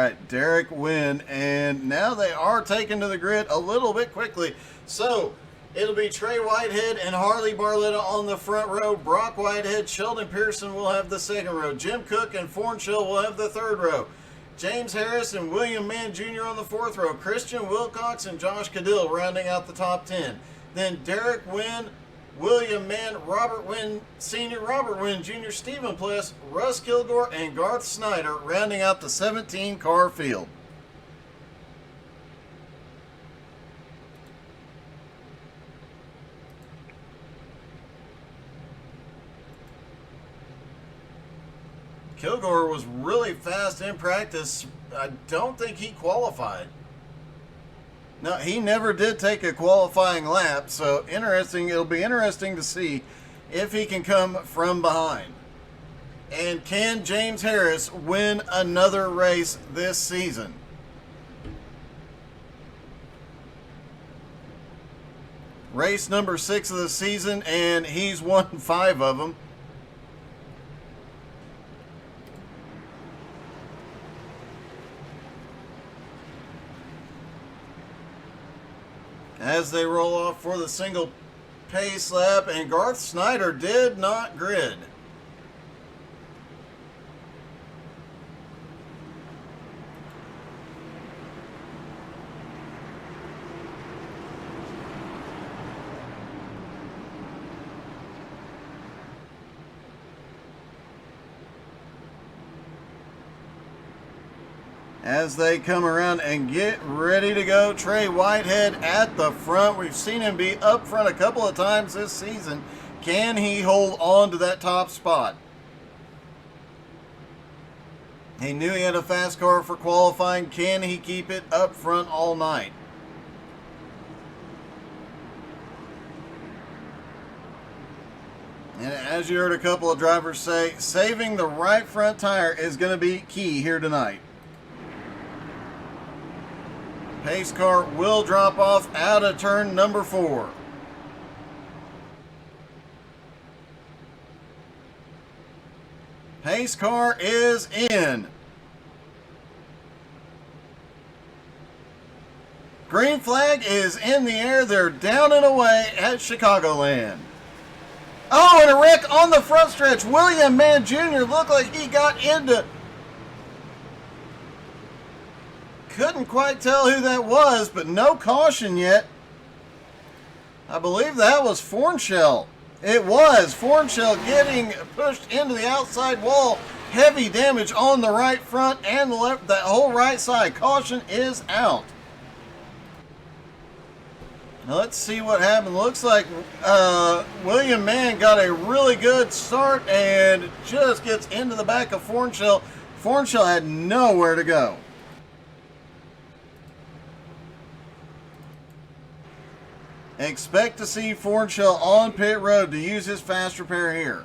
right, Derek Wynn, and now they are taken to the grid a little bit quickly. So it'll be Trey Whitehead and Harley Barletta on the front row. Brock Whitehead, Sheldon Pearson will have the second row. Jim Cook and Fornshell will have the third row. James Harris and William Mann Jr. on the fourth row. Christian Wilcox and Josh Cadill rounding out the top 10. Then Derek Wynn, William Mann, Robert Wynn Sr., Robert Wynn Jr., Stephen Pless, Russ Kilgore, and Garth Snyder rounding out the 17-car field. Kilgore was really fast in practice. I don't think he qualified. No, he never did take a qualifying lap, so it'll be interesting to see if he can come from behind. And can James Harris win another race this season? Race number 6 of the season, and he's won 5 of them. As they roll off for the single pace lap, and Garth Snyder did not grid. As they come around and get ready to go, Trey Whitehead at the front. We've seen him be up front a couple of times this season. Can he hold on to that top spot? He knew he had a fast car for qualifying. Can he keep it up front all night? And as you heard a couple of drivers say, saving the right front tire is going to be key here tonight. Pace car will drop off out of turn number 4. Pace car is in. Green flag is in the air. They're down and away at Chicagoland. Oh, and a wreck on the front stretch. William Mann Jr. looked like he got into... Couldn't quite tell who that was, but no caution yet. I believe that was Fornshell. It was Fornshell getting pushed into the outside wall. Heavy damage on the right front and the left, that whole right side. Caution is out. Now let's see what happened. Looks like William Mann got a really good start and just gets into the back of Fornshell. Fornshell had nowhere to go. Expect to see Fornshell on pit road to use his fast repair here.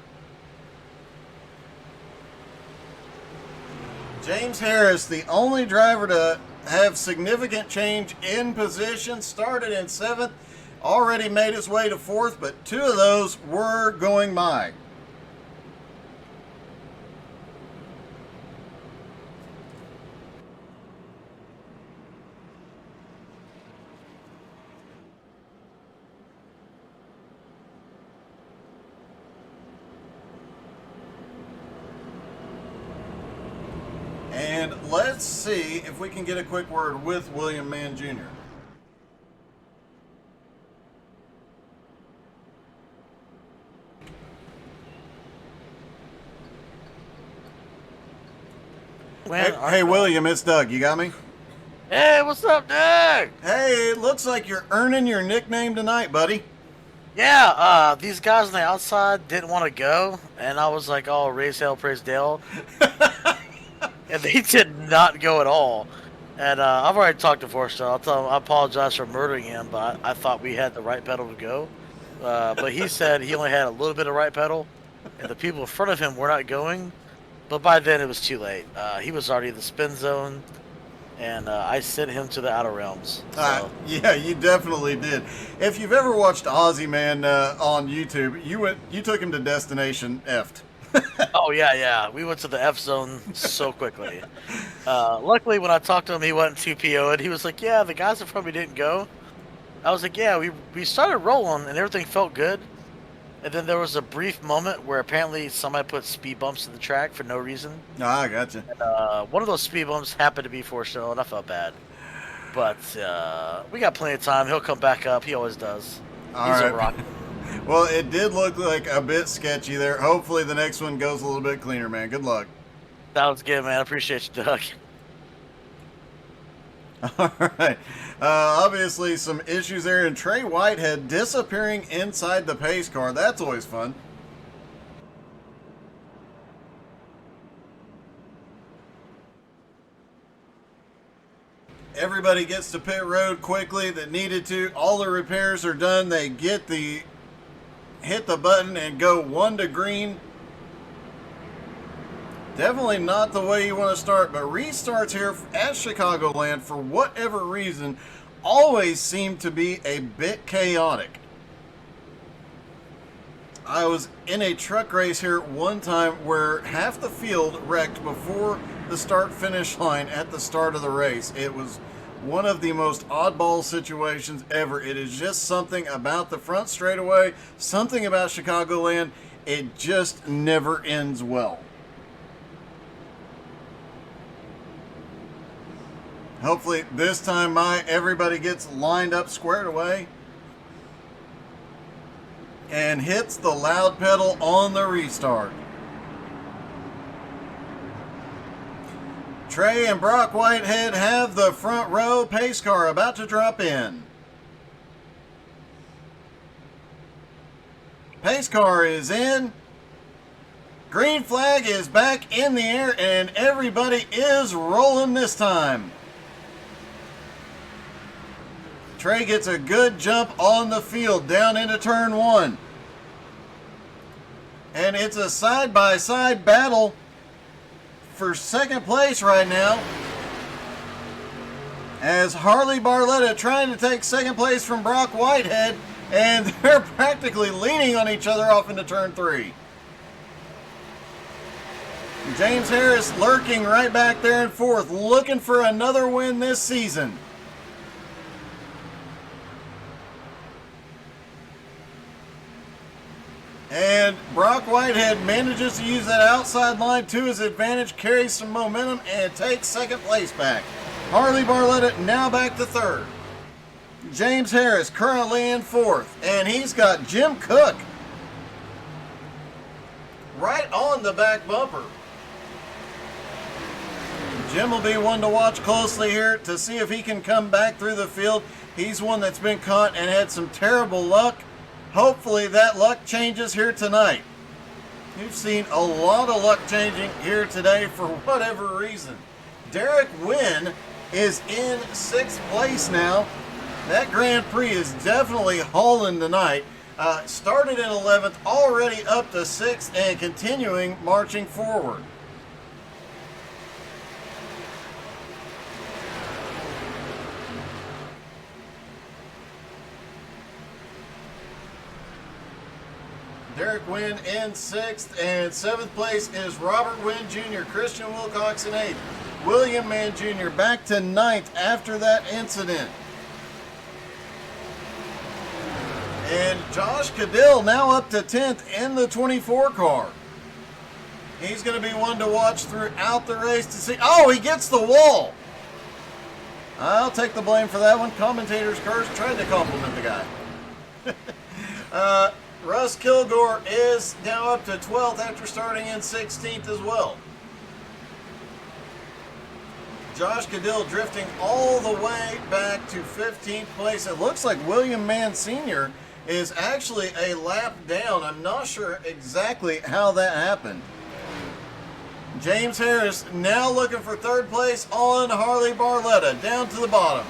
James Harris, the only driver to have significant change in position, started in 7th, already made his way to 4th, but 2 of those were going by. And let's see if we can get a quick word with William Mann Jr. Hey, William, it's Doug. You got me? Hey, what's up, Doug? Hey, it looks like you're earning your nickname tonight, buddy. Yeah, these guys on the outside didn't want to go, and I was like, oh, raise hell, praise Dale. And they did not go at all. And I've already talked to Forster. I'll tell him I apologize for murdering him, but I thought we had the right pedal to go. But he said he only had a little bit of right pedal, and the people in front of him were not going. But by then it was too late. He was already in the spin zone, and I sent him to the outer realms. So. Yeah, you definitely did. If you've ever watched Aussie Man on YouTube, you took him to Destination F'd. Oh yeah, yeah. We went to the F zone so quickly. Luckily, when I talked to him, he wasn't too PO'd. He was like, "Yeah, the guys in front of me didn't go." I was like, "Yeah, we started rolling and everything felt good." And then there was a brief moment where apparently somebody put speed bumps in the track for no reason. Ah, I gotcha. One of those speed bumps happened to be Forshell, and I felt bad. But we got plenty of time. He'll come back up. He always does. All He's a right. rocket. Well, it did look like a bit sketchy there. Hopefully, the next one goes a little bit cleaner, man. Good luck. Sounds good, man. I appreciate you, Doug. All right. Obviously, some issues there, and Trey Whitehead disappearing inside the pace car. That's always fun. Everybody gets to pit road quickly that needed to. All the repairs are done. They hit the button and go 1 to green. Definitely not the way you want to start, but restarts here at Chicagoland, for whatever reason, always seem to be a bit chaotic. I was in a truck race here one time where half the field wrecked before the start-finish line at the start of the race. It was one of the most oddball situations ever. It is just something about the front straightaway, something about Chicagoland. It just never ends well. Hopefully this time everybody gets lined up squared away and hits the loud pedal on the restart. Trey and Brock Whitehead have the front row. Pace car about to drop in. Pace car is in. Green flag is back in the air, and everybody is rolling this time. Trey gets a good jump on the field down into turn 1. And it's a side-by-side battle for second place right now, as Harley Barletta trying to take second place from Brock Whitehead, and they're practically leaning on each other off into turn 3. James Harris lurking right back there in fourth, looking for another win this season. And Brock Whitehead manages to use that outside line to his advantage, carries some momentum, and takes second place back. Harley Barletta now back to third. James Harris currently in fourth, and he's got Jim Cook right on the back bumper. Jim will be one to watch closely here to see if he can come back through the field. He's one that's been caught and had some terrible luck. Hopefully that luck changes here tonight. You've seen a lot of luck changing here today for whatever reason. Derek Wynn is in 6th place now. That Grand Prix is definitely hauling tonight. Started in 11th, already up to 6th, and continuing marching forward. Derek Wynn in 6th, and 7th place is Robert Wynn Jr., Christian Wilcox in 8th. William Mann Jr. back to 9th after that incident. And Josh Cadill now up to 10th in the 24 car. He's going to be one to watch throughout the race to see. Oh, he gets the wall. I'll take the blame for that one. Commentator's curse, tried to compliment the guy. Russ Kilgore is now up to 12th after starting in 16th as well. Josh Cadill drifting all the way back to 15th place. It looks like William Mann Sr. is actually a lap down. I'm not sure exactly how that happened. James Harris now looking for 3rd place on Harley Barletta, down to the bottom.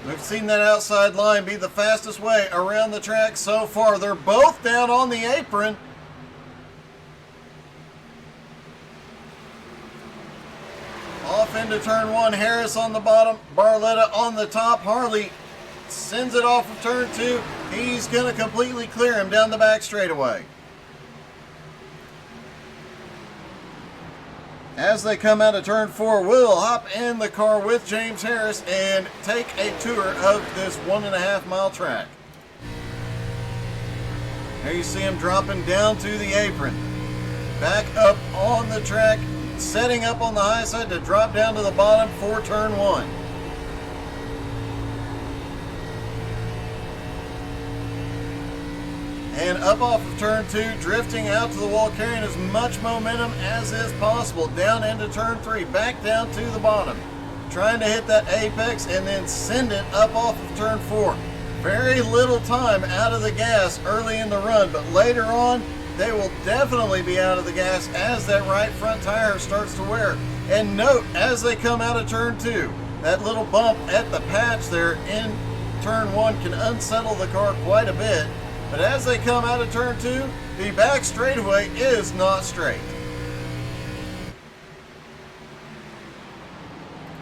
We've seen that outside line be the fastest way around the track so far. They're both down on the apron. Off into turn 1, Harris on the bottom, Barletta on the top. Harley sends it off of turn 2. He's going to completely clear him down the back straightaway. As they come out of turn 4, we'll hop in the car with James Harris and take a tour of this 1.5 mile track. There you see him dropping down to the apron. Back up on the track, setting up on the high side to drop down to the bottom for turn 1. And up off of turn 2, drifting out to the wall, carrying as much momentum as is possible. Down into turn 3, back down to the bottom. Trying to hit that apex and then send it up off of turn 4. Very little time out of the gas early in the run, but later on, they will definitely be out of the gas as that right front tire starts to wear. And note, as they come out of turn 2, that little bump at the patch there in turn 1 can unsettle the car quite a bit. But as they come out of turn 2, the back straightaway is not straight.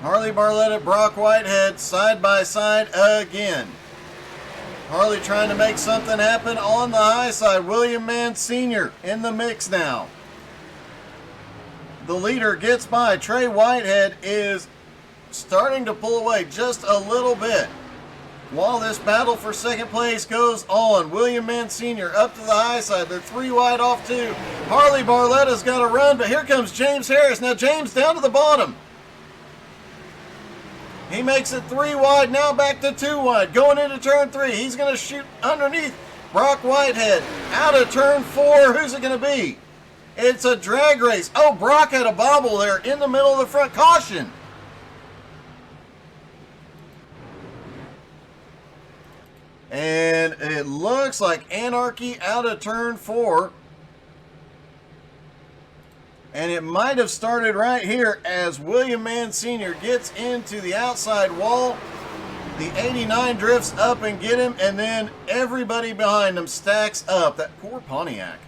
Harley Barletta, Brock Whitehead, side by side again. Harley trying to make something happen on the high side. William Mann Sr. in the mix now. The leader gets by. Trey Whitehead is starting to pull away just a little bit. While this battle for second place goes on, William Mann Sr. up to the high side. They're 3 wide off 2. Harley Barletta's got to run, but here comes James Harris. Now James down to the bottom. He makes it 3 wide, now back to 2 wide. Going into turn 3, he's going to shoot underneath Brock Whitehead. Out of turn 4, who's it going to be? It's a drag race. Oh, Brock had a bobble there in the middle of the front. Caution. And it looks like Anarchy out of turn 4. And it might have started right here as William Mann Sr. gets into the outside wall. The 89 drifts up and get him, and then everybody behind him stacks up. That poor Pontiac.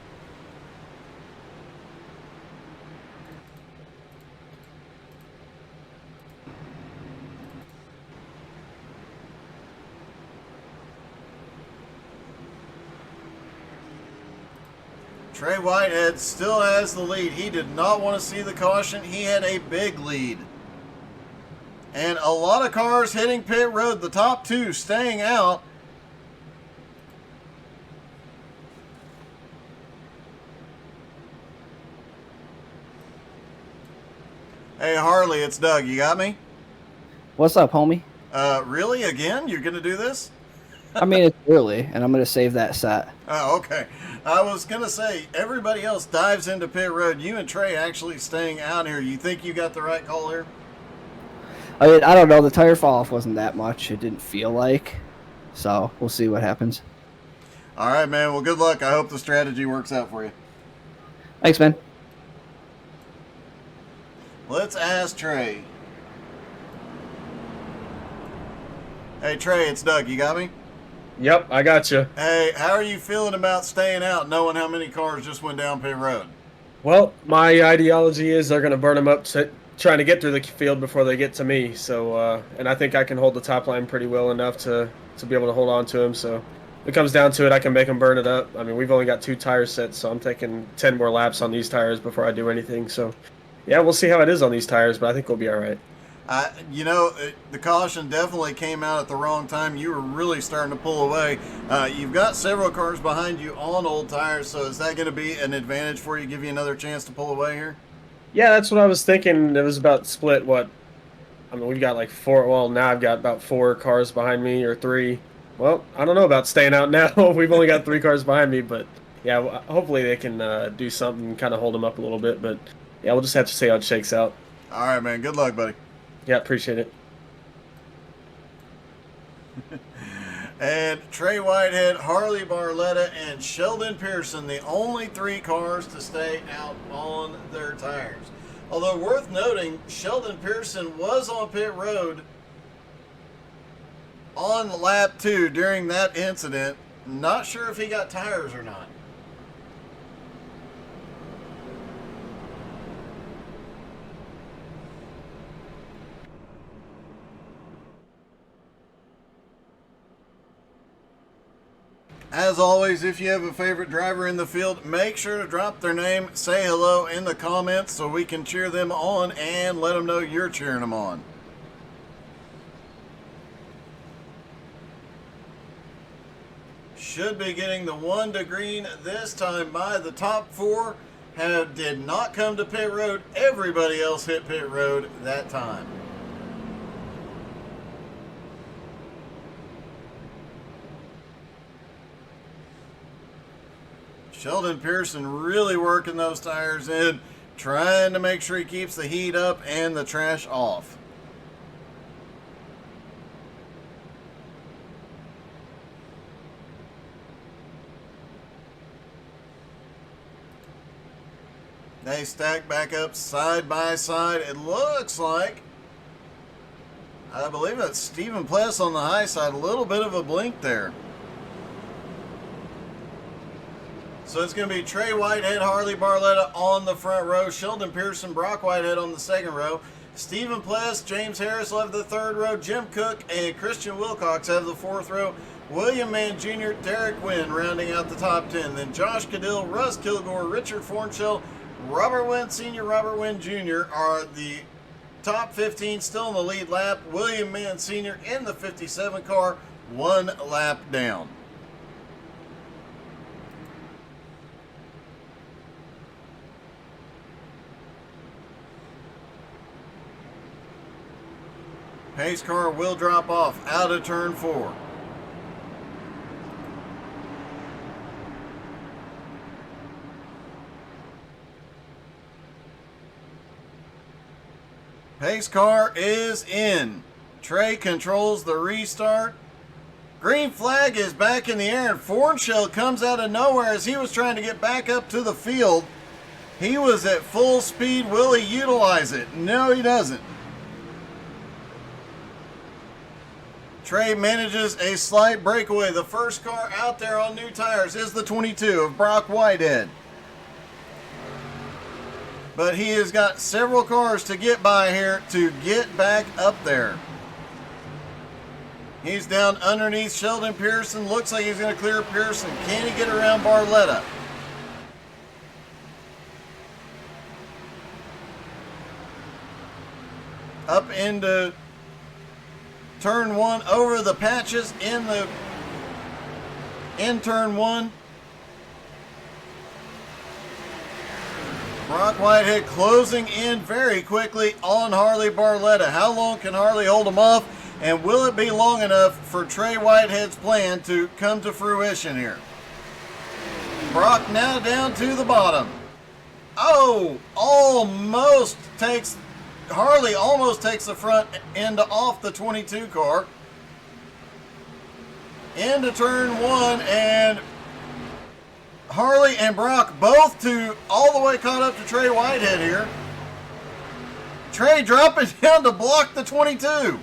Trey Whitehead still has the lead. He did not want to see the caution. He had a big lead. And a lot of cars hitting pit road. The top 2 staying out. Hey, Harley, it's Doug. You got me? What's up, homie? Really? Again? You're going to do this? I mean, it's early, and I'm going to save that set. Oh, okay. I was going to say, everybody else dives into pit road. You and Trey actually staying out here. You think you got the right call here? I mean, I don't know. The tire fall off wasn't that much. It didn't feel like. So we'll see what happens. All right, man. Well, good luck. I hope the strategy works out for you. Thanks, man. Let's ask Trey. Hey, Trey, it's Doug. You got me? Yep, I got you. Hey, how are you feeling about staying out, knowing how many cars just went down pit road? Well, my ideology is they're going to burn them up trying to get through the field before they get to me. So, and I think I can hold the top line pretty well enough to be able to hold on to them. So if it comes down to it, I can make them burn it up. I mean, we've only got 2 tire sets, so I'm taking 10 more laps on these tires before I do anything. So, yeah, we'll see how it is on these tires, but I think we'll be all right. You know, the caution definitely came out at the wrong time. You were really starting to pull away. You've got several cars behind you on old tires, so is that going to be an advantage for you, give you another chance to pull away here? Yeah, that's what I was thinking. It was about split, I mean, we've got like 4, well, now I've got about 4 cars behind me, or 3. Well, I don't know about staying out now. We've only got 3 cars behind me, but yeah, hopefully they can do something and kind of hold them up a little bit. But yeah, we'll just have to see how it shakes out. All right, man. Good luck, buddy. Yeah, appreciate it. And Trey Whitehead, Harley Barletta, and Sheldon Pearson, the only 3 cars to stay out on their tires. Although worth noting, Sheldon Pearson was on pit road on lap 2 during that incident. Not sure if he got tires or not. As always, if you have a favorite driver in the field, make sure to drop their name, say hello in the comments so we can cheer them on and let them know you're cheering them on. Should be getting the 1 to green this time by the top 4. Did not come to pit road. Everybody else hit pit road that time. Sheldon Pearson really working those tires in, trying to make sure he keeps the heat up and the trash off. They stack back up side by side. It looks like, I believe that's Stephen Pless on the high side. A little bit of a blink there. So it's going to be Trey Whitehead, Harley Barletta on the front row. Sheldon Pearson, Brock Whitehead on the second row. Stephen Pless, James Harris have the third row. Jim Cook and Christian Wilcox have the fourth row. William Mann Jr., Derek Wynn rounding out the top 10. Then Josh Cadill, Russ Kilgore, Richard Fornshell, Robert Wynn Sr., Robert Wynn Jr. are the top 15 still in the lead lap. William Mann Sr. in the 57 car, 1 lap down. Pace car will drop off out of turn 4. Pace car is in. Trey controls the restart. Green flag is back in the air, and Fornshell comes out of nowhere as he was trying to get back up to the field. He was at full speed. Will he utilize it? No, he doesn't. Trey manages a slight breakaway. The first car out there on new tires is the 22 of Brock Whitehead. But he has got several cars to get by here to get back up there. He's down underneath Sheldon Pearson. Looks like he's going to clear Pearson. Can he get around Barletta? Up into turn 1, over the patches in turn 1. Brock Whitehead closing in very quickly on Harley Barletta. How long can Harley hold him off? And will it be long enough for Trey Whitehead's plan to come to fruition here? Brock now down to the bottom. Oh, Harley almost takes the front end off the 22 car. Into turn 1, and Harley and Brock both all the way caught up to Trey Whitehead here. Trey dropping down to block the 22.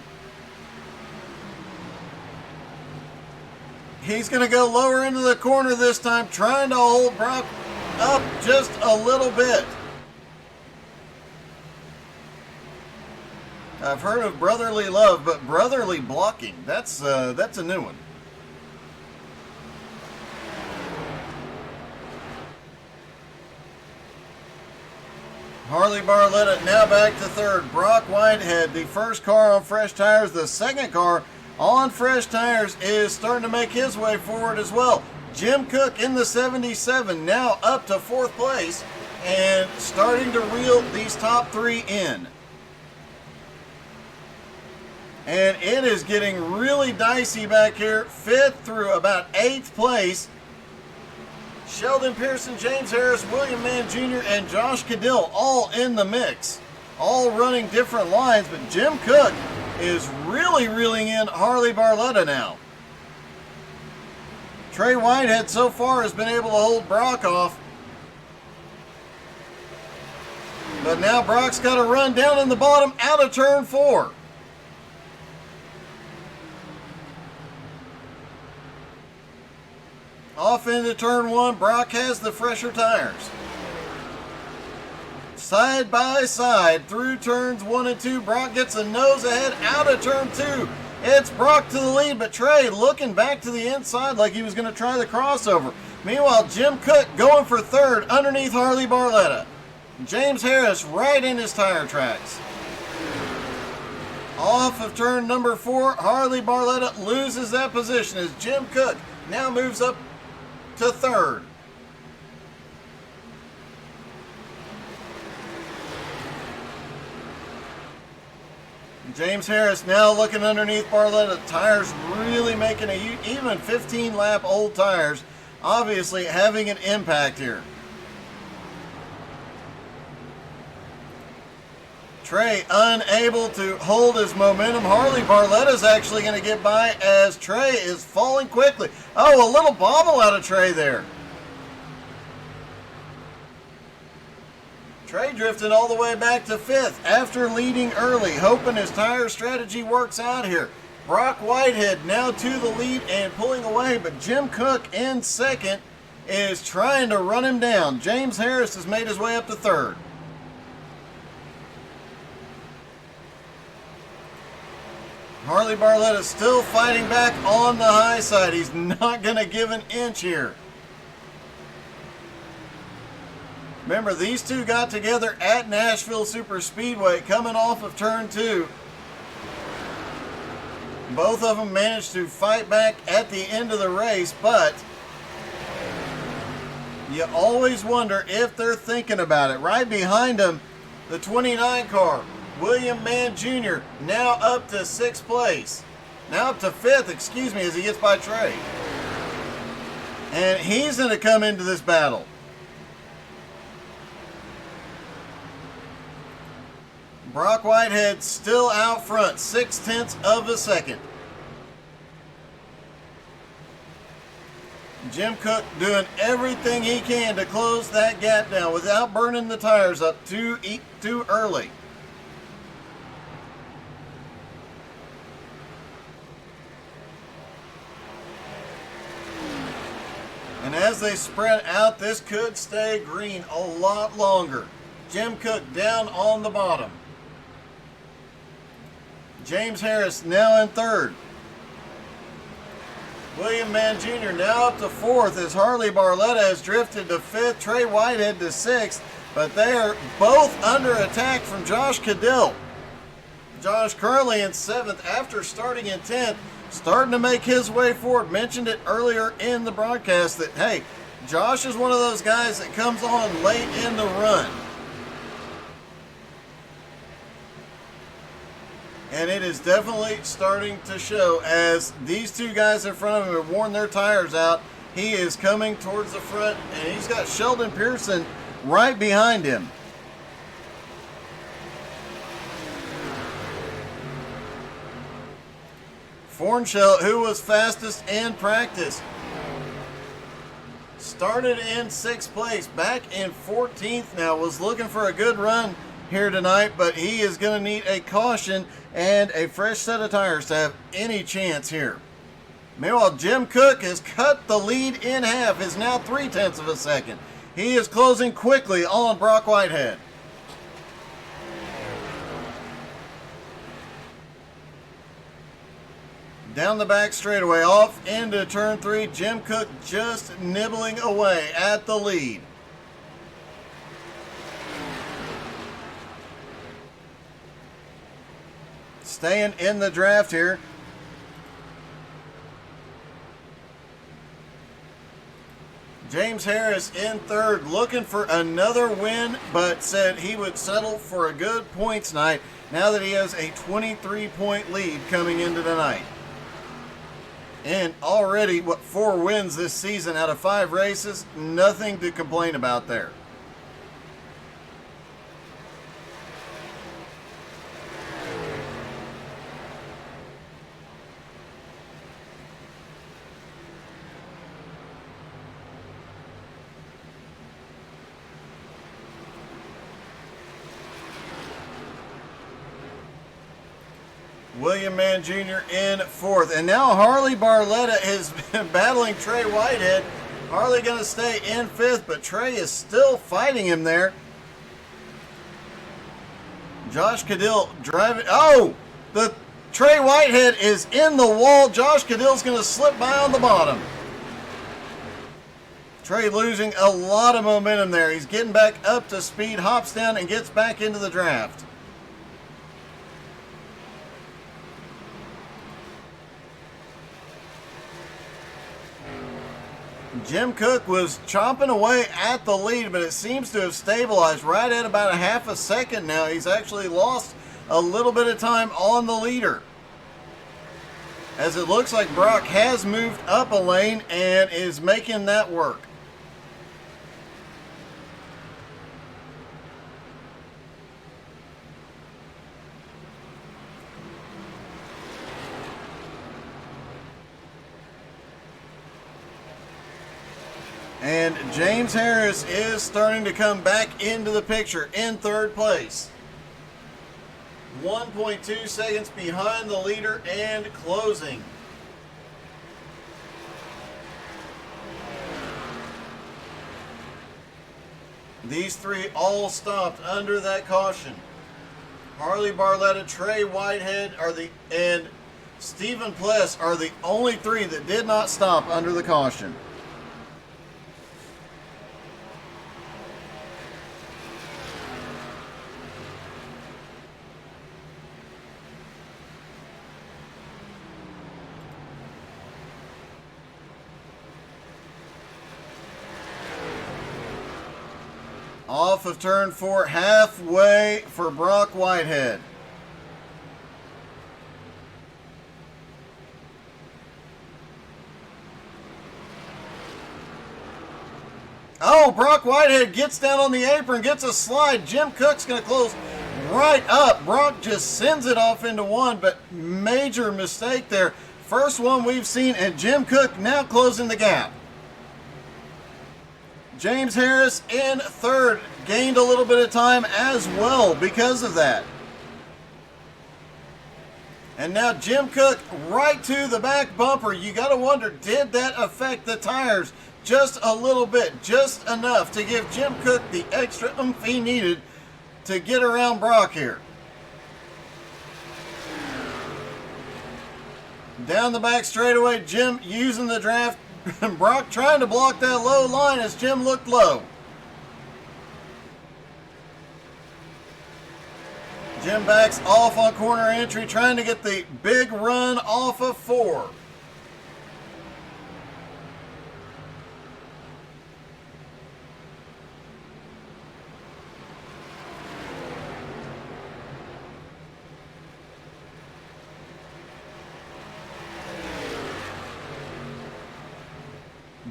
He's going to go lower into the corner this time, trying to hold Brock up just a little bit. I've heard of brotherly love, but brotherly blocking, that's a new one. Harley Barletta now back to third. Brock Whitehead, the first car on fresh tires. The second car on fresh tires is starting to make his way forward as well. Jim Cook in the 77 now up to 4th place and starting to reel these top 3 in. And it is getting really dicey back here. 5th through about 8th place. Sheldon Pearson, James Harris, William Mann Jr., and Josh Cadill all in the mix. All running different lines, but Jim Cook is really reeling in Harley Barletta now. Trey Whitehead so far has been able to hold Brock off. But now Brock's got to run down in the bottom out of turn 4. Off into turn 1, Brock has the fresher tires. Side by side through turns 1 and 2, Brock gets a nose ahead out of turn 2. It's Brock to the lead, but Trey looking back to the inside like he was going to try the crossover. Meanwhile, Jim Cook going for third underneath Harley Barletta. James Harris right in his tire tracks. Off of turn number 4, Harley Barletta loses that position as Jim Cook now moves up to third. James Harris now looking underneath Barletta. Tires really making even 15 lap old tires, obviously having an impact here. Trey unable to hold his momentum. Harley Barletta's actually going to get by as Trey is falling quickly. Oh, a little bobble out of Trey there. Trey drifted all the way back to 5th after leading early, hoping his tire strategy works out here. Brock Whitehead now to the lead and pulling away, but Jim Cook in 2nd is trying to run him down. James Harris has made his way up to 3rd. Harley Barletta still fighting back on the high side. He's not going to give an inch here. Remember, these two got together at Nashville Super Speedway coming off of turn 2. Both of them managed to fight back at the end of the race, but you always wonder if they're thinking about it. Right behind them, the 29 car, William Mann Jr., now up to 6th place. Now up to 5th, excuse me, as he gets by Trey. And he's going to come into this battle. Brock Whitehead still out front, 0.6 of a second. Jim Cook doing everything he can to close that gap down without burning the tires up too early. And as they spread out, this could stay green a lot longer. Jim Cook down on the bottom. James Harris now in 3rd. William Mann Jr. now up to 4th as Harley Barletta has drifted to 5th. Trey Whitehead to 6th, but they are both under attack from Josh Cadill. Josh currently in 7th after starting in 10th, starting to make his way forward. Mentioned it earlier in the broadcast that, hey, Josh is one of those guys that comes on late in the run. And it is definitely starting to show as these two guys in front of him have worn their tires out. He is coming towards the front, and he's got Sheldon Pearson right behind him. Fornshell, who was fastest in practice, started in 6th place, back in 14th now, was looking for a good run here tonight, but he is going to need a caution and a fresh set of tires to have any chance here. Meanwhile, Jim Cook has cut the lead in half, is now 0.3 of a second. He is closing quickly on Brock Whitehead. Down the back straightaway, off into turn 3, Jim Cook just nibbling away at the lead. Staying in the draft here. James Harris in 3rd, looking for another win, but said he would settle for a good points night now that he has a 23-point lead coming into tonight. And already, 4 wins this season out of 5 races? Nothing to complain about there. William Mann Jr. in 4th. And now Harley Barletta has been battling Trey Whitehead. Harley going to stay in 5th, but Trey is still fighting him there. Josh Cadill driving. Oh! The Trey Whitehead is in the wall. Josh Cadill's going to slip by on the bottom. Trey losing a lot of momentum there. He's getting back up to speed, hops down, and gets back into the draft. Jim Cook was chomping away at the lead, but it seems to have stabilized right at about a half a second now. He's actually lost a little bit of time on the leader, as it looks like Brock has moved up a lane and is making that work. And James Harris is starting to come back into the picture in third place. 1.2 seconds behind the leader and closing. These three all stopped under that caution. Harley Barletta, Trey Whitehead and Stephen Pless are the only three that did not stop under the caution. Off of turn 4, halfway for Brock Whitehead. Oh, Brock Whitehead gets down on the apron, gets a slide. Jim Cook's going to close right up. Brock just sends it off into one, but major mistake there. First one we've seen, and Jim Cook now closing the gap. James Harris in third, gained a little bit of time as well because of that. And now Jim Cook right to the back bumper. You got to wonder, did that affect the tires just a little bit, just enough to give Jim Cook the extra oomph he needed to get around Brock here? Down the back straightaway, Jim using the draft. Brock trying to block that low line as Jim looked low. Jim backs off on corner entry, trying to get the big run off of 4.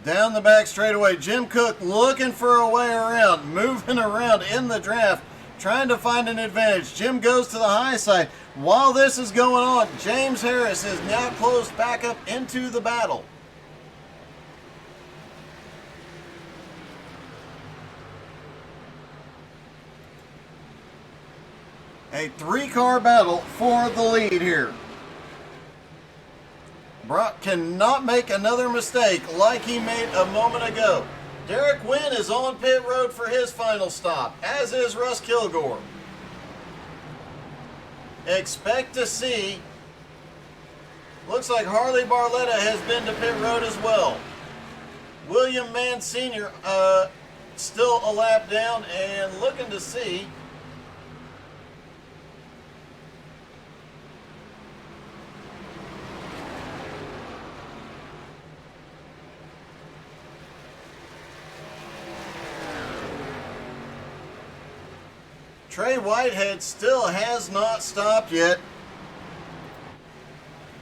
Down the back straightaway, Jim Cook looking for a way around, moving around in the draft, trying to find an advantage. Jim goes to the high side. While this is going on, James Harris is now closed back up into the battle. A 3-car battle for the lead here. Brock cannot make another mistake like he made a moment ago. Derek Wynn is on pit road for his final stop, as is Russ Kilgore. Expect to see, looks like Harley Barletta has been to pit road as well. William Mann Sr. Still a lap down and looking to see Trey Whitehead still has not stopped yet.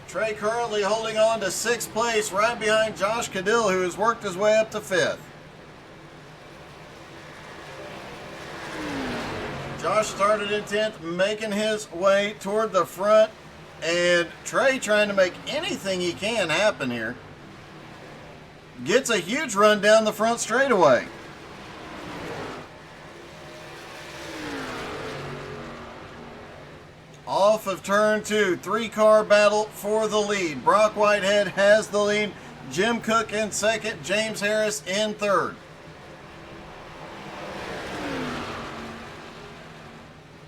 Trey currently holding on to 6th place right behind Josh Cadill, who has worked his way up to 5th. Josh started in 10th, making his way toward the front, and Trey trying to make anything he can happen here. Gets a huge run down the front straightaway. Off of turn 2, 3-car battle for the lead. Brock Whitehead has the lead. Jim Cook in second, James Harris in third.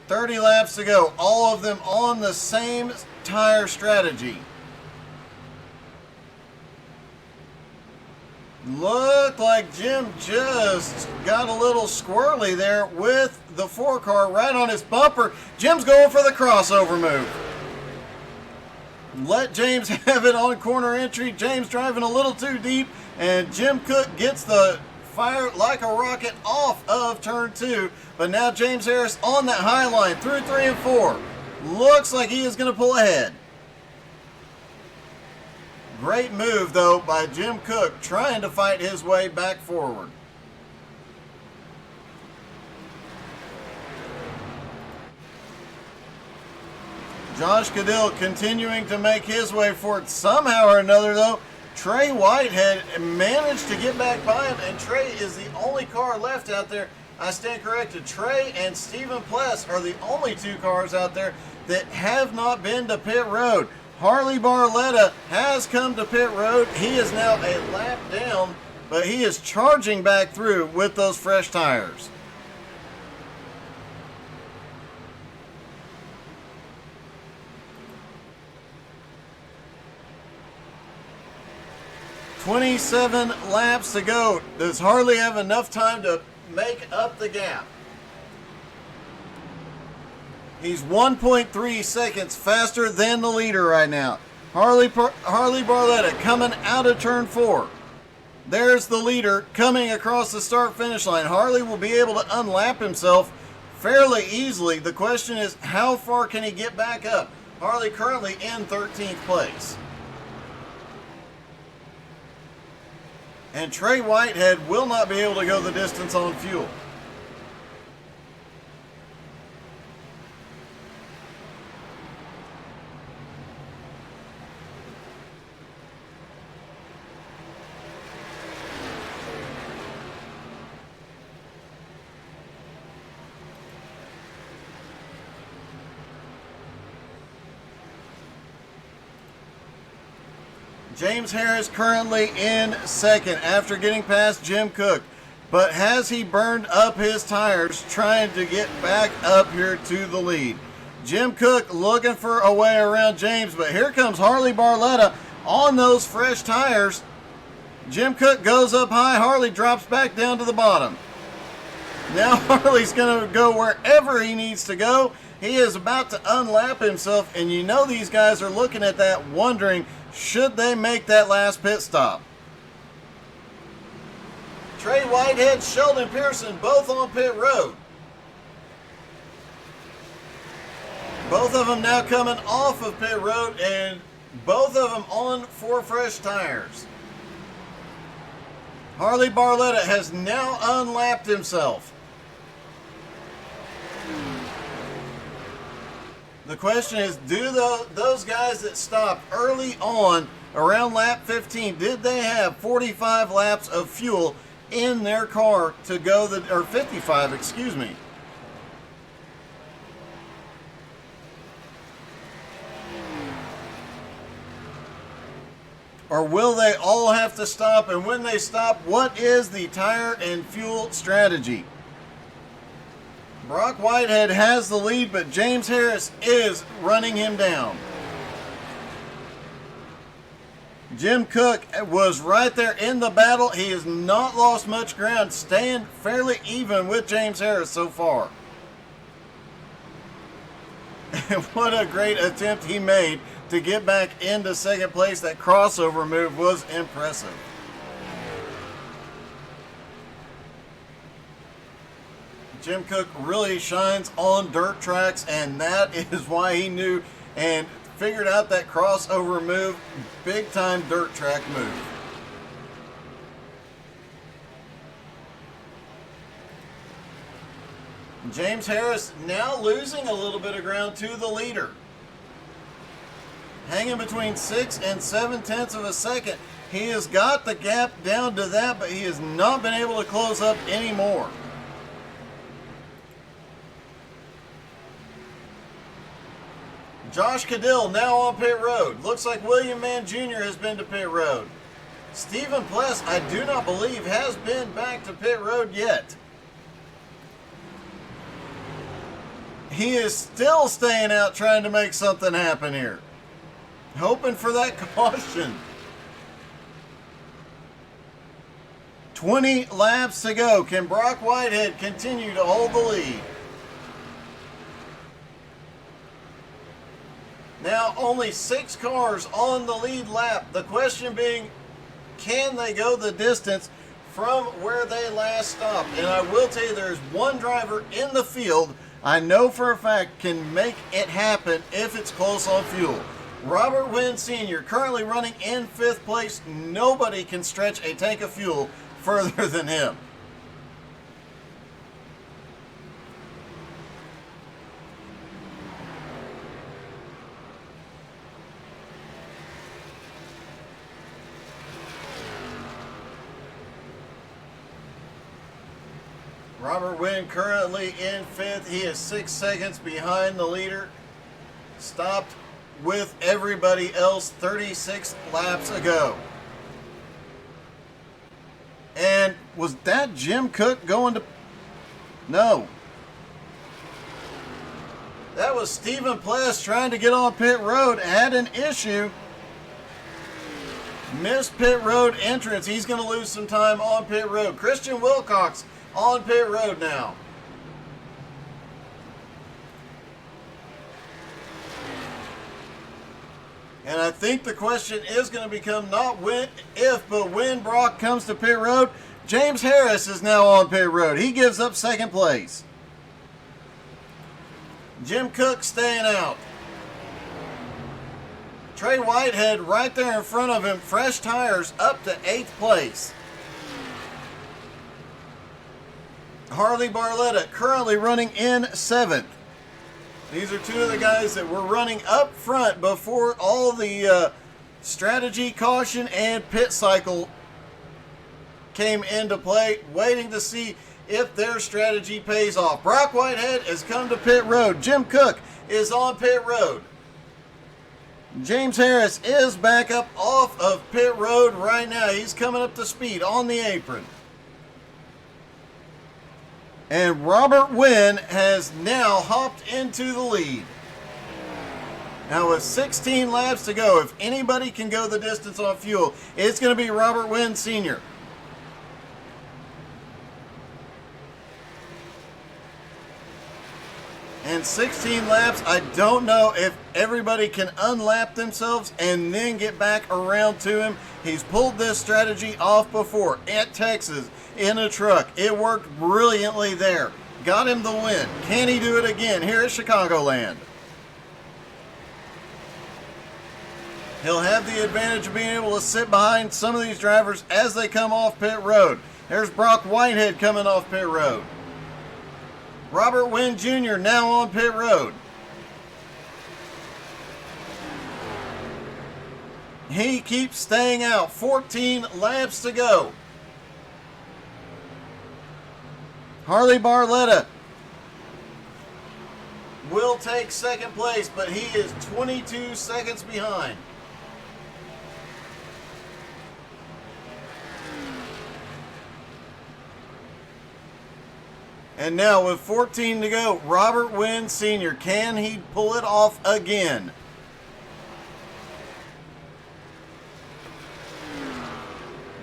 30 laps to go. All of them on the same tire strategy. Looked like Jim just got a little squirrely there with the 4-car right on his bumper. Jim's going for the crossover move. Let James have it on corner entry. James driving a little too deep, and Jim Cook gets the fire like a rocket off of turn 2. But now James Harris on that high line through 3 and 4. Looks like he is going to pull ahead. Great move, though, by Jim Cook, trying to fight his way back forward. Josh Cadell continuing to make his way forward. Somehow or another, though, Trey Whitehead managed to get back by him, and Trey is the only car left out there. I stand corrected. Trey and Stephen Pless are the only 2 cars out there that have not been to pit road. Harley Barletta has come to pit road. He is now a lap down, but he is charging back through with those fresh tires. "27 laps to go. Does Harley have enough time to make up the gap?" He's 1.3 seconds faster than the leader right now. Harley Barletta coming out of turn 4. There's the leader coming across the start-finish line. Harley will be able to unlap himself fairly easily. The question is, how far can he get back up? Harley currently in 13th place. And Trey Whitehead will not be able to go the distance on fuel. James Harris currently in second after getting past Jim Cook. But has he burned up his tires trying to get back up here to the lead? Jim Cook looking for a way around James, but here comes Harley Barletta on those fresh tires. Jim Cook goes up high. Harley drops back down to the bottom. Now Harley's going to go wherever he needs to go. He is about to unlap himself, and you know these guys are looking at that wondering, should they make that last pit stop? Trey Whitehead, Sheldon Pearson, both on pit road. Both of them now coming off of pit road, and both of them on 4 fresh tires. Harley Barletta has now unlapped himself. The question is, do those guys that stopped early on around lap 15, did they have 45 laps of fuel in their car to go or 55, excuse me. Or will they all have to stop? And when they stop, what is the tire and fuel strategy? Brock Whitehead has the lead, but James Harris is running him down. Jim Cook was right there in the battle. He has not lost much ground, staying fairly even with James Harris so far. And what a great attempt he made to get back into second place. That crossover move was impressive. Jim Cook really shines on dirt tracks, and that is why he knew and figured out that crossover move. Big time dirt track move. James Harris now losing a little bit of ground to the leader. Hanging between 6 and 7/10 of a second. He has got the gap down to that, but he has not been able to close up anymore. Josh Cadell now on pit road. Looks like William Mann Jr. has been to pit road. Stephen Pless, I do not believe, has been back to pit road yet. He is still staying out trying to make something happen here. Hoping for that caution. 20 laps to go. Can Brock Whitehead continue to hold the lead? Now only 6 cars on the lead lap. The question being, can they go the distance from where they last stopped? And I will tell you, there's one driver in the field I know for a fact can make it happen if it's close on fuel. Robert Wynn Sr. currently running in 5th place. Nobody can stretch a tank of fuel further than him. Robert Wynn currently in 5th. He is 6 seconds behind the leader. Stopped with everybody else 36 laps ago. And was that Jim Cook going to... No. That was Stephen Pless trying to get on pit road. Had an issue. Missed pit road entrance. He's going to lose some time on pit road. Christian Wilcox on pit road now. And I think the question is going to become not when, if, but when Brock comes to pit road. James Harris is now on pit road. He gives up 2nd place. Jim Cook staying out. Trey Whitehead right there in front of him. Fresh tires up to 8th place. Harley Barletta currently running in 7th. These are 2 of the guys that were running up front before all the strategy, caution, and pit cycle came into play, waiting to see if their strategy pays off. Brock Whitehead has come to pit road. Jim Cook is on pit road. James Harris is back up off of pit road right now. He's coming up to speed on the apron. And Robert Wynn has now hopped into the lead. Now with 16 laps to go, if anybody can go the distance on fuel, it's going to be Robert Wynn Sr. And 16 laps, I don't know if everybody can unlap themselves and then get back around to him. He's pulled this strategy off before at Texas in a truck. It worked brilliantly there. Got him the win. Can he do it again here at Chicagoland? He'll have the advantage of being able to sit behind some of these drivers as they come off pit road. There's Brock Whitehead coming off pit road. Robert Wynn Jr. now on pit road. He keeps staying out. 14 laps to go. Harley Barletta will take 2nd place, but he is 22 seconds behind. And now with 14 to go, Robert Wynn Sr., can he pull it off again?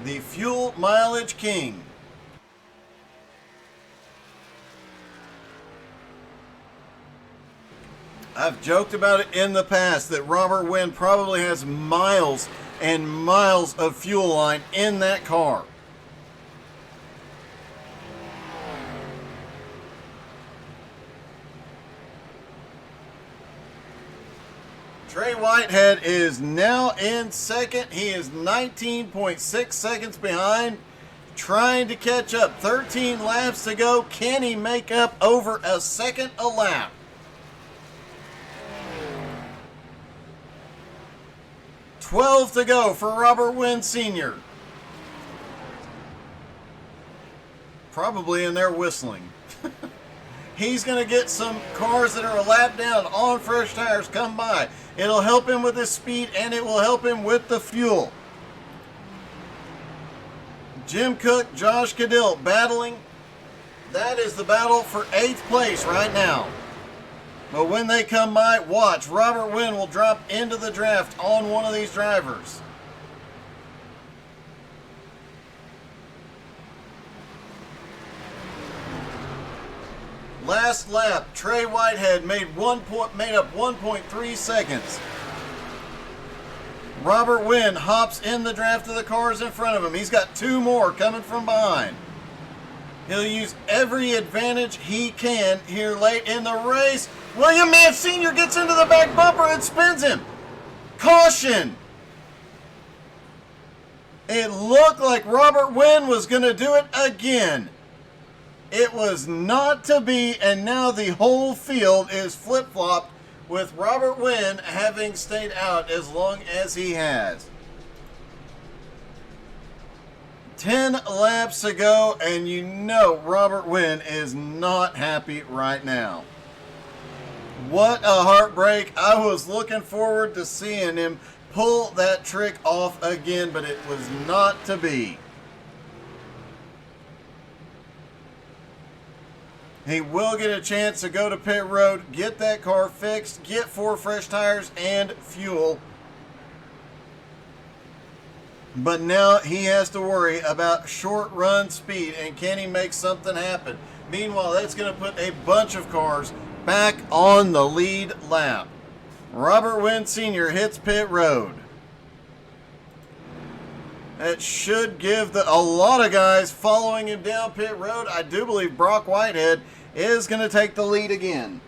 The fuel mileage king. I've joked about it in the past that Robert Wynn probably has miles and miles of fuel line in that car. Trey Whitehead is now in 2nd. He is 19.6 seconds behind, trying to catch up. 13 laps to go. Can he make up over a second a lap? $12 to go for Robert Wynn Sr. Probably in there whistling. He's going to get some cars that are a lap down on fresh tires come by. It'll help him with his speed and it will help him with the fuel. Jim Cook, Josh Cadill battling. That is the battle for 8th place right now. But when they come by, watch. Robert Wynn will drop into the draft on one of these drivers. Last lap, Trey Whitehead made up 1.3 seconds. Robert Wynn hops in the draft of the cars in front of him. He's got 2 more coming from behind. He'll use every advantage he can here late in the race. William Mann Sr. gets into the back bumper and spins him. Caution! It looked like Robert Wynn was going to do it again. It was not to be, and now the whole field is flip-flopped with Robert Wynn having stayed out as long as he has. 10 laps to go, and you know Robert Wynn is not happy right now. What a heartbreak. I was looking forward to seeing him pull that trick off again, but it was not to be. He will get a chance to go to pit road, get that car fixed, get 4 fresh tires and fuel. But now he has to worry about short run speed and can he make something happen. Meanwhile, that's going to put a bunch of cars back on the lead lap. Robert Wynn Sr. hits pit road. That should give a lot of guys following him down pit road. I do believe Brock Whitehead is going to take the lead again.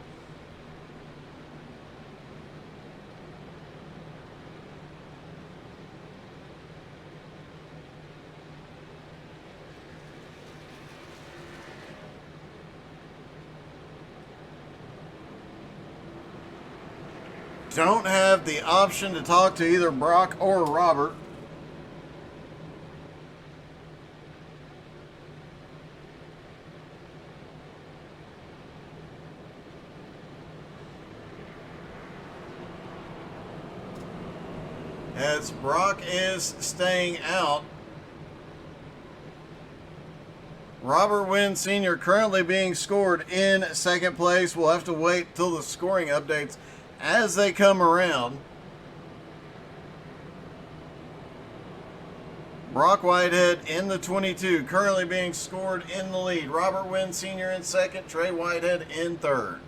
Don't have the option to talk to either Brock or Robert. As Brock is staying out, Robert Wynn Sr. currently being scored in second place. We'll have to wait till the scoring updates as they come around. Brock Whitehead in the 22, currently being scored in the lead. Robert Wynn Sr. in second, Trey Whitehead in third.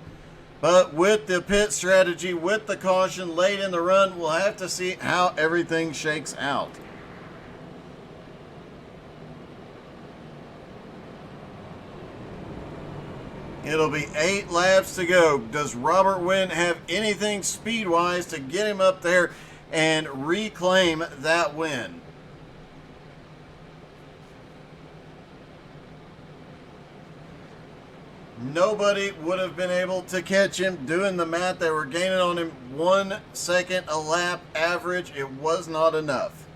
But with the pit strategy, with the caution late in the run, we'll have to see how everything shakes out. It'll be 8 laps to go. Does Robert Wynn have anything speed-wise to get him up there and reclaim that win? Nobody would have been able to catch him. Doing the math, they were gaining on him 1 second a lap average. It was not enough.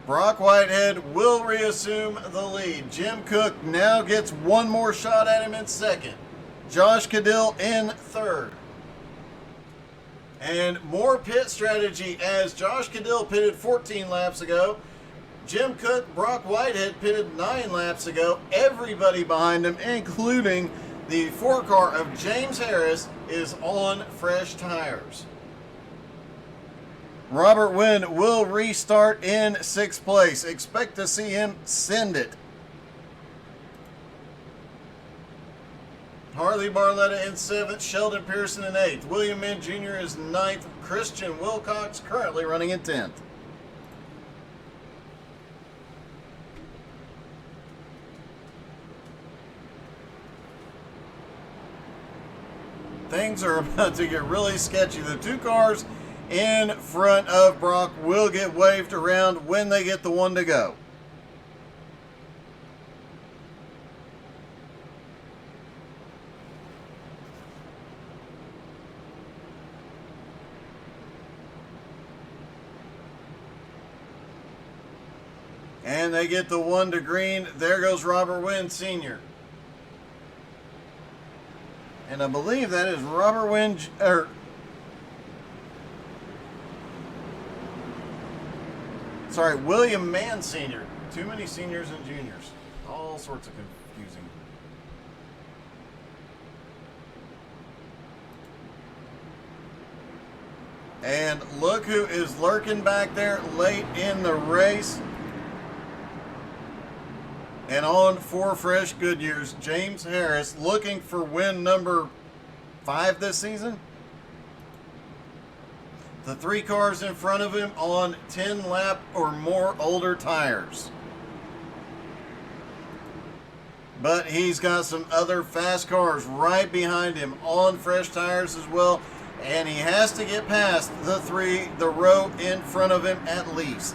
Brock Whitehead will reassume the lead. Jim Cook now gets one more shot at him in second. Josh Cadill in third. And more pit strategy as Josh Cadill pitted 14 laps ago. Jim Cook, Brock Whitehead pitted 9 laps ago. Everybody behind him, including the 4-car of James Harris, is on fresh tires. Robert Wynn will restart in 6th place. Expect to see him send it. Harley Barletta in 7th, Sheldon Pearson in 8th. William Mann Jr. is 9th. Christian Wilcox currently running in 10th. Things are about to get really sketchy. The 2 cars in front of Brock will get waved around when they get the one to go. And they get the one to green. There goes Robert Wynn Sr. And I believe that is Robert Wynn, William Mann Sr. Too many seniors and juniors. All sorts of confusing. And look who is lurking back there late in the race. And on 4 fresh Goodyears, James Harris looking for win number 5 this season. The 3 cars in front of him on 10 lap or more older tires. But he's got some other fast cars right behind him on fresh tires as well. And he has to get past the row in front of him at least.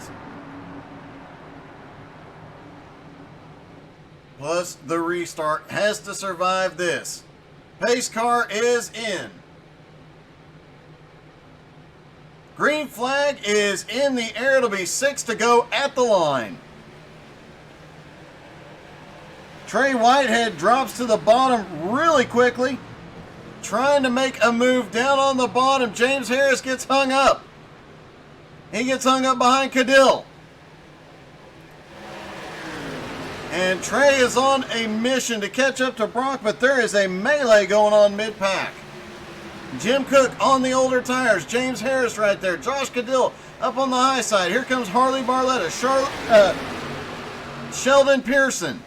Plus, the restart has to survive this. Pace car is in. Green flag is in the air. It'll be 6 to go at the line. Trey Whitehead drops to the bottom really quickly, trying to make a move down on the bottom. James Harris gets hung up. He gets hung up behind Cadill. And Trey is on a mission to catch up to Brock, but there is a melee going on mid-pack. Jim Cook on the older tires. James Harris right there. Josh Cadill up on the high side. Here comes Harley Barletta. Sheldon Pearson.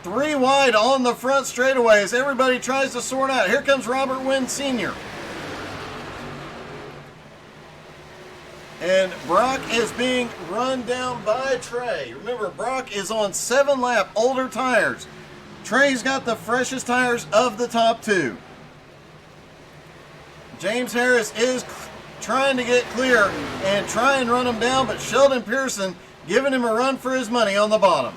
Three wide on the front straightaways. Everybody tries to sort out. Here comes Robert Wynn Sr. And Brock is being run down by Trey. Remember, Brock is on 7-lap older tires. Trey's got the freshest tires of the top 2. James Harris is trying to get clear and try and run him down, but Sheldon Pearson giving him a run for his money on the bottom.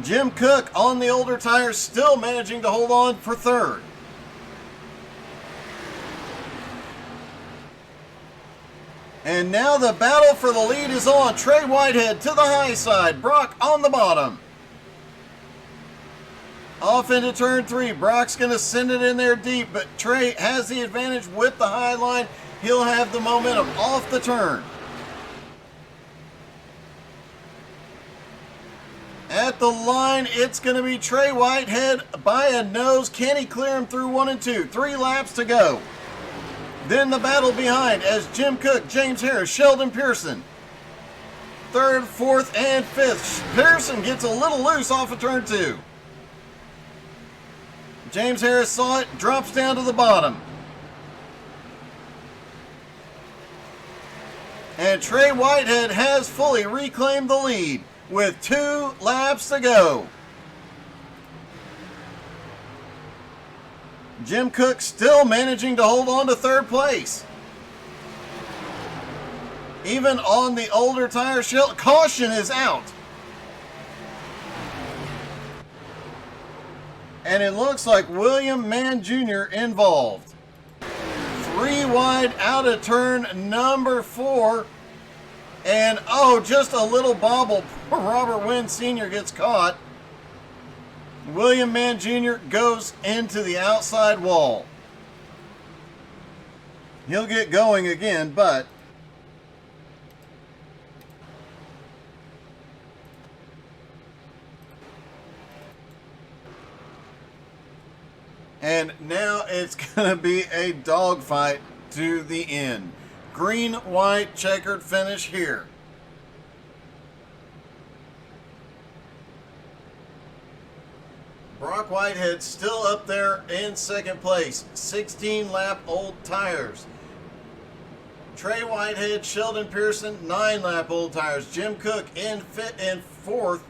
Jim Cook on the older tires still managing to hold on for 3rd. And now the battle for the lead is on. Trey Whitehead to the high side. Brock on the bottom. Off into turn 3. Brock's going to send it in there deep, but Trey has the advantage with the high line. He'll have the momentum off the turn. At the line, it's going to be Trey Whitehead by a nose. Can he clear him through 1 and 2? 3 laps to go. Then the battle behind as Jim Cook, James Harris, Sheldon Pearson. 3rd, 4th, and 5th. Pearson gets a little loose off of turn 2. James Harris saw it, drops down to the bottom. And Trey Whitehead has fully reclaimed the lead with 2 laps to go. Jim Cook still managing to hold on to 3rd place. Even on the older tire, caution is out. And it looks like William Mann Jr. involved. 3 wide out of turn number 4. And oh, just a little bobble. Poor Robert Wynn Sr. gets caught. William Mann Jr. goes into the outside wall. He'll get going again, but and now it's going to be a dogfight to the end. Green, white, checkered finish here. Brock Whitehead still up there in 2nd place. 16-lap old tires. Trey Whitehead, Sheldon Pearson, 9-lap old tires. Jim Cook in 4th.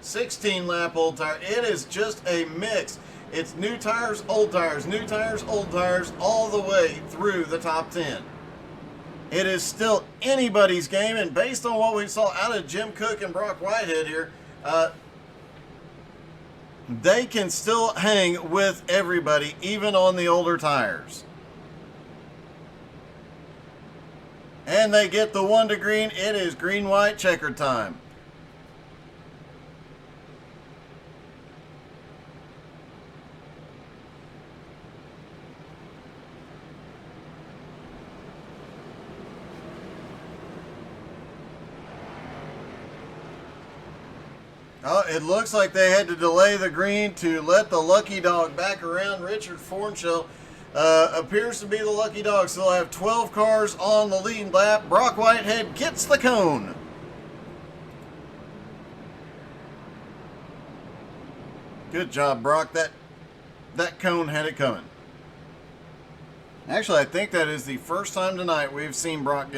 16-lap old tire. It is just a mix. It's new tires, old tires, new tires, old tires, all the way through the top 10. It is still anybody's game, and based on what we saw out of Jim Cook and Brock Whitehead here, they can still hang with everybody, even on the older tires. And they get the 1 to green. It is green, white, checkered time. Oh, it looks like they had to delay the green to let the lucky dog back around. Richard Fornshell appears to be the lucky dog, so they'll have 12 cars on the lead lap. Brock Whitehead gets the cone. Good job, Brock. That cone had it coming. Actually, I think that is the first time tonight we've seen Brock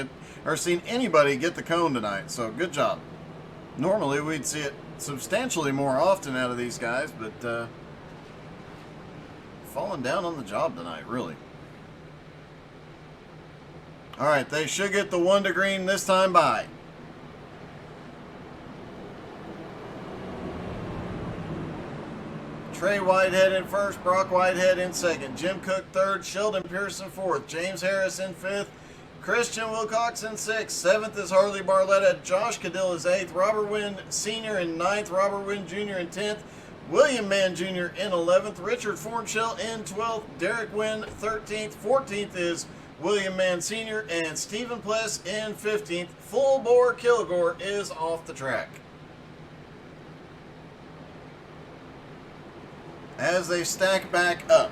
seen anybody get the cone tonight. So good job. Normally we'd see it substantially more often out of these guys, but falling down on the job tonight, really. All right, they should get the 1 to green this time by. Trey Whitehead in first, Brock Whitehead in second, Jim Cook third, Sheldon Pearson fourth, James Harris in fifth, Christian Wilcox in sixth, seventh is Harley Barletta, Josh Cadill is eighth, Robert Wynn Sr. in ninth, Robert Wynn Jr. in 10th, William Mann Jr. in 11th, Richard Fornshell in 12th, Derek Wynn 13th, 14th is William Mann Sr., and Stephen Pless in 15th. Full bore Kilgore is off the track. As they stack back up.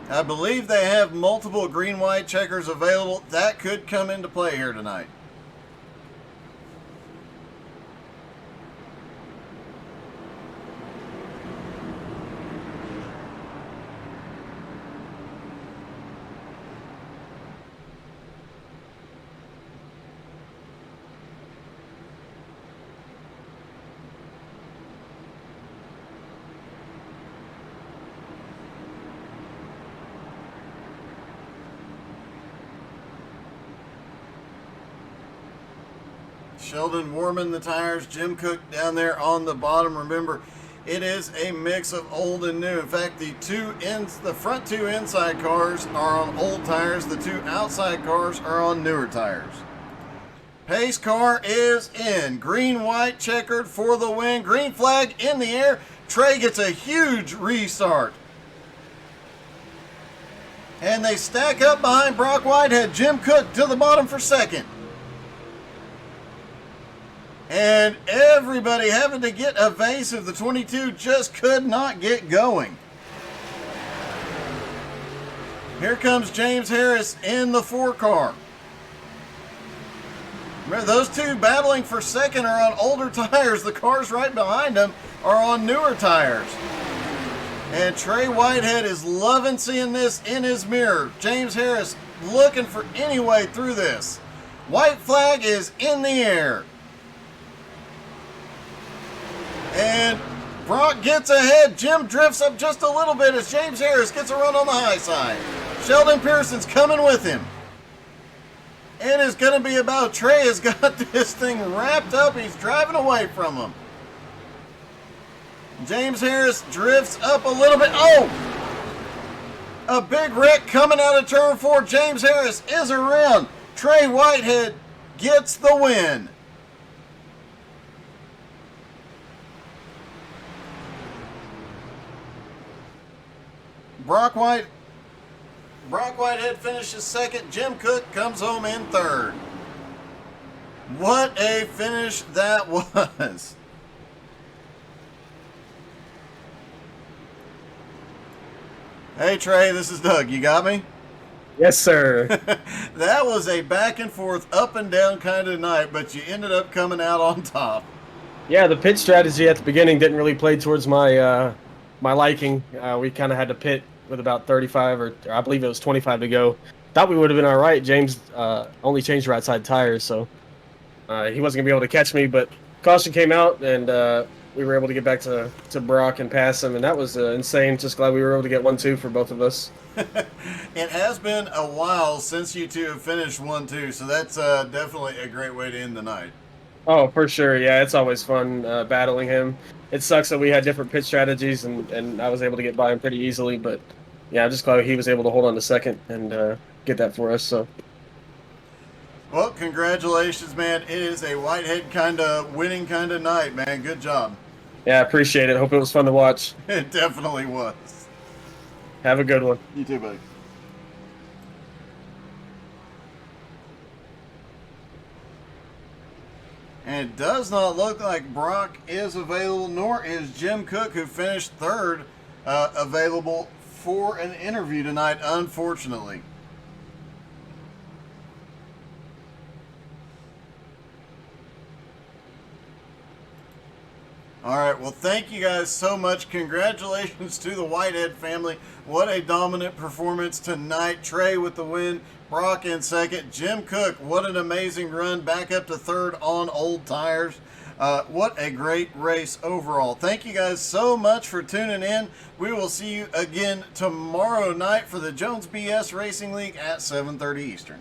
I believe they have multiple green-white checkers available. That could come into play here tonight. Sheldon warming the tires, Jim Cook down there on the bottom. Remember, it is a mix of old and new. In fact, the front two inside cars are on old tires. The two outside cars are on newer tires. Pace car is in. Green, white, checkered for the win. Green flag in the air. Trey gets a huge restart. And they stack up behind Brock Whitehead. Jim Cook to the bottom for second. And everybody having to get evasive. The 22 just could not get going. Here comes James Harris in the 4 car. Remember, those two battling for second are on older tires. The cars right behind them are on newer tires. And Trey Whitehead is loving seeing this in his mirror. James Harris looking for any way through this. White flag is in the air. And Brock gets ahead. Jim drifts up just a little bit as James Harris gets a run on the high side. Sheldon Pearson's coming with him. It is going to be about Trey has got this thing wrapped up. He's driving away from him. James Harris drifts up a little bit. Oh! A big wreck coming out of turn 4. James Harris is around. Trey Whitehead gets the win. Brock Whitehead finishes second. Jim Cook comes home in third. What a finish that was. Hey Trey, this is Doug. You got me? Yes, sir. That was a back and forth, up and down kind of night, but you ended up coming out on top. Yeah, the pit strategy at the beginning didn't really play towards my my liking. We kind of had to pit with about 35 or I believe it was 25 to go. Thought we would have been all right. James only changed right side tires, so he wasn't gonna be able to catch me. But caution came out, and we were able to get back to Brock and pass him, and that was insane. Just glad we were able to get 1-2 for both of us. It has been a while since you two have finished 1-2, so that's definitely a great way to end the night. Oh, for sure. Yeah, it's always fun battling him. It sucks that we had different pit strategies, and I was able to get by him pretty easily, but yeah, I'm just glad he was able to hold on to second and get that for us. So, well, congratulations, man. It is a Whitehead kind of winning kind of night, man. Good job. yeah, I appreciate it. Hope it was fun to watch. It definitely was. Have a good one. You too, buddy. And it does not look like Brock is available, nor is Jim Cook, who finished third, available for an interview tonight, unfortunately. All right, well, thank you guys so much. Congratulations to the Whitehead family. What a dominant performance tonight. Trey with the win, Brock in second. Jim Cook, what an amazing run, back up to third on old tires. What a great race overall. Thank you guys so much for tuning in. We will see you again tomorrow night for the Jones BS Racing League at 7:30 Eastern.